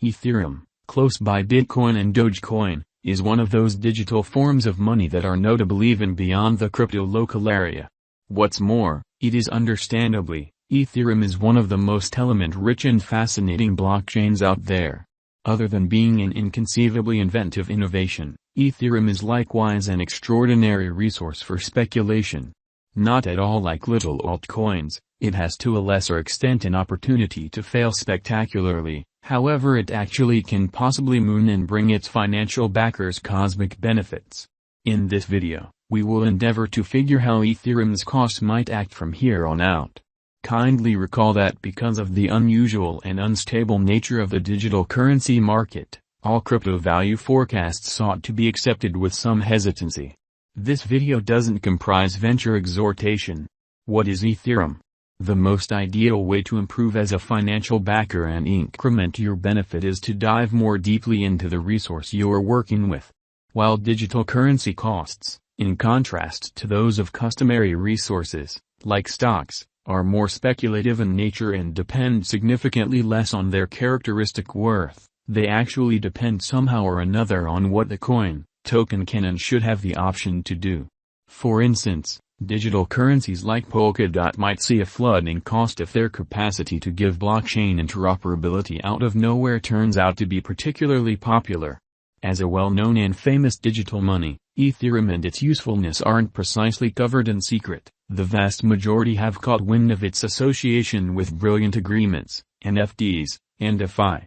Ethereum, close by Bitcoin and Dogecoin, is one of those digital forms of money that are notable even beyond the crypto local area. What's more, it is understandably, Ethereum is one of the most element-rich and fascinating blockchains out there. Other than being an inconceivably inventive innovation, Ethereum is likewise an extraordinary resource for speculation. Not at all like little altcoins, it has to a lesser extent an opportunity to fail spectacularly. However, it actually can possibly moon and bring its financial backers cosmic benefits. In this video, we will endeavor to figure how Ethereum's costs might act from here on out. Kindly recall that because of the unusual and unstable nature of the digital currency market, all crypto value forecasts ought to be accepted with some hesitancy. This video doesn't comprise venture exhortation. What is Ethereum? The most ideal way to improve as a financial backer and increment your benefit is to dive more deeply into the resource you're working with. While digital currency costs, in contrast to those of customary resources, like stocks, are more speculative in nature and depend significantly less on their characteristic worth, they actually depend somehow or another on what the coin, token can and should have the option to do. For instance, digital currencies like Polkadot might see a flood in cost if their capacity to give blockchain interoperability out of nowhere turns out to be particularly popular. As a well-known and famous digital money, Ethereum and its usefulness aren't precisely covered in secret. The vast majority have caught wind of its association with brilliant agreements, NFTs, and DeFi.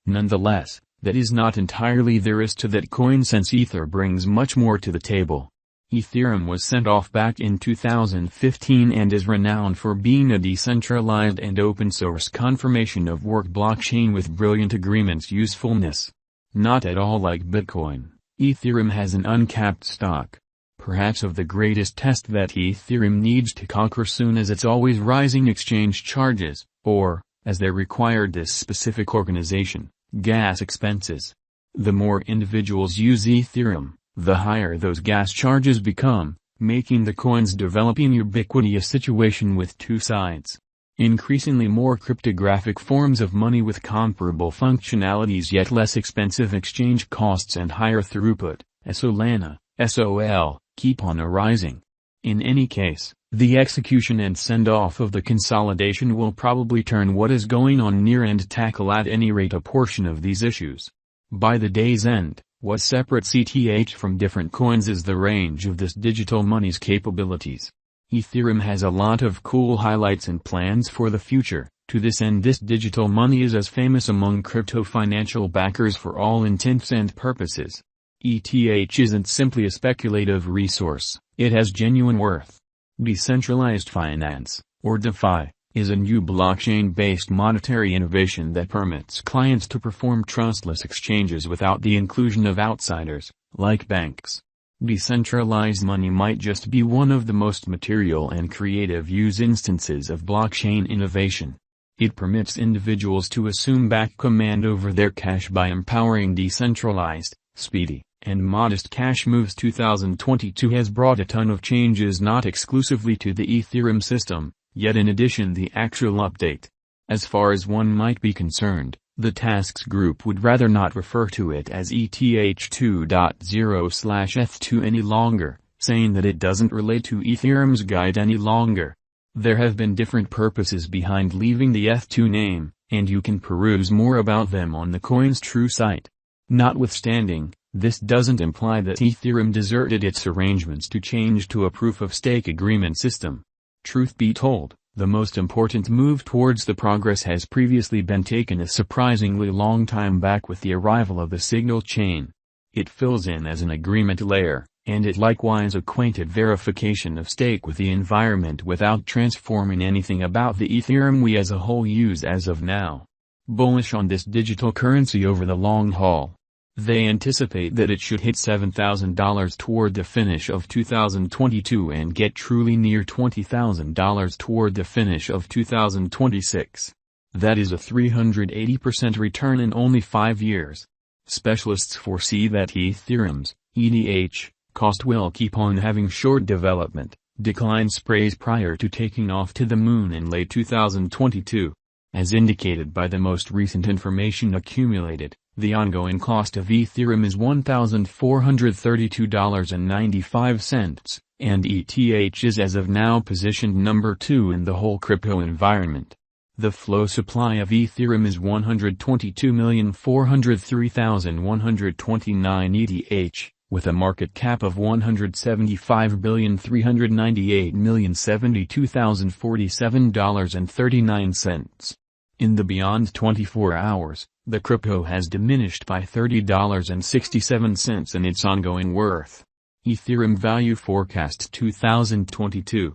Nonetheless, that is not entirely there is to that coin, since Ether brings much more to the table. Ethereum was sent off back in 2015 and is renowned for being a decentralized and open-source confirmation of work blockchain with brilliant agreements usefulness. Not at all like Bitcoin, Ethereum has an uncapped stock. Perhaps of the greatest test that Ethereum needs to conquer soon is its always rising exchange charges, or, as they required this specific organization, gas expenses. The more individuals use Ethereum, the higher those gas charges become, making the coin's developing ubiquity a situation with two sides. Increasingly more cryptographic forms of money with comparable functionalities yet less expensive exchange costs and higher throughput, Solana, SOL, keep on arising. In any case, the execution and send-off of the consolidation will probably turn what is going on near and tackle at any rate a portion of these issues. By the day's end, what separates ETH from different coins is the range of this digital money's capabilities. Ethereum has a lot of cool highlights and plans for the future. To this end, this digital money is as famous among crypto financial backers for all intents and purposes. ETH isn't simply a speculative resource, it has genuine worth. Decentralized finance, or DeFi, is a new blockchain-based monetary innovation that permits clients to perform trustless exchanges without the inclusion of outsiders, like banks. Decentralized money might just be one of the most material and creative use instances of blockchain innovation. It permits individuals to assume back command over their cash by empowering decentralized, speedy, and modest cash moves. 2022 has brought a ton of changes not exclusively to the Ethereum system, yet in addition the actual update. As far as one might be concerned, the tasks group would rather not refer to it as ETH 2.0/Eth2 any longer, saying that it doesn't relate to Ethereum's guide any longer. There have been different purposes behind leaving the Eth2 name, and you can peruse more about them on the coin's true site. Notwithstanding, this doesn't imply that Ethereum deserted its arrangements to change to a proof-of-stake agreement system. Truth be told, the most important move towards the progress has previously been taken a surprisingly long time back with the arrival of the Signal chain. It fills in as an agreement layer, and it likewise acquainted verification of stake with the environment without transforming anything about the Ethereum we as a whole use as of now. Bullish on this digital currency over the long haul. They anticipate that it should hit $7,000 toward the finish of 2022 and get truly near $20,000 toward the finish of 2026. That is a 380% return in only 5 years. Specialists foresee that Ethereum's, ETH, cost will keep on having short development, decline sprays prior to taking off to the moon in late 2022. As indicated by the most recent information accumulated, the ongoing cost of Ethereum is $1,432.95, and ETH is as of now positioned number 2 in the whole crypto environment. The flow supply of Ethereum is 122,403,129 ETH, with a market cap of $175,398,072,047.39. In the beyond 24 hours, the crypto has diminished by $30.67 in its ongoing worth. Ethereum Value Forecast 2022.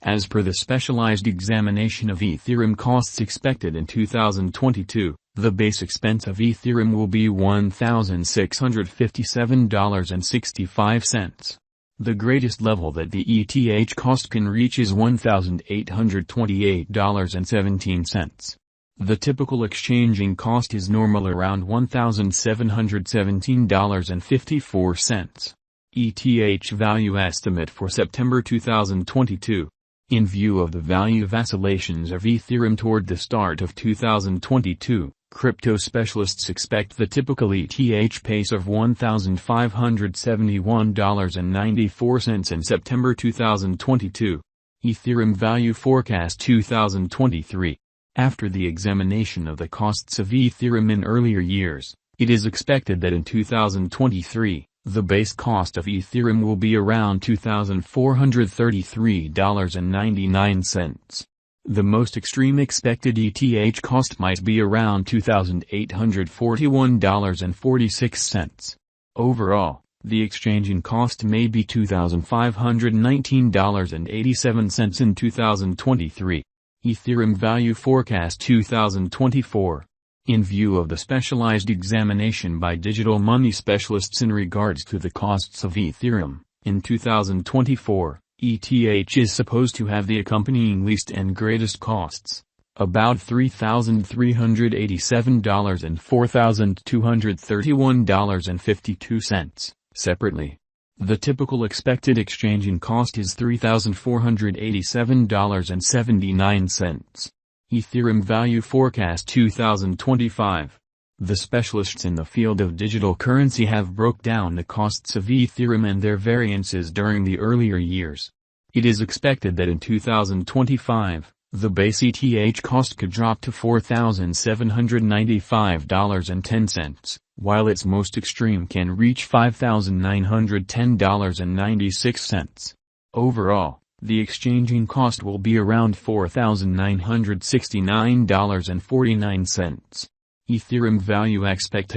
As per the specialized examination of Ethereum costs expected in 2022, the base expense of Ethereum will be $1,657.65. The greatest level that the ETH cost can reach is $1,828.17. The typical exchanging cost is normal around $1,717.54. ETH value estimate for September 2022. In view of the value vacillations of Ethereum toward the start of 2022, crypto specialists expect the typical ETH pace of $1,571.94 in September 2022. Ethereum Value Forecast 2023. After the examination of the costs of Ethereum in earlier years, it is expected that in 2023, the base cost of Ethereum will be around $2,433.99. The most extreme expected ETH cost might be around $2,841.46. Overall, the exchanging cost may be $2,519.87 in 2023. Ethereum Value Forecast 2024. In view of the specialized examination by digital money specialists in regards to the costs of Ethereum, in 2024, ETH is supposed to have the accompanying least and greatest costs, about $3,387 and $4,231.52, separately. The typical expected exchanging cost is $3,487.79. Ethereum Value Forecast 2025. The specialists in the field of digital currency have broke down the costs of Ethereum and their variances during the earlier years. It is expected that in 2025, the base ETH cost could drop to $4,795.10, while its most extreme can reach $5,910.96. Overall, the exchanging cost will be around $4,969.49. Ethereum Value Expectation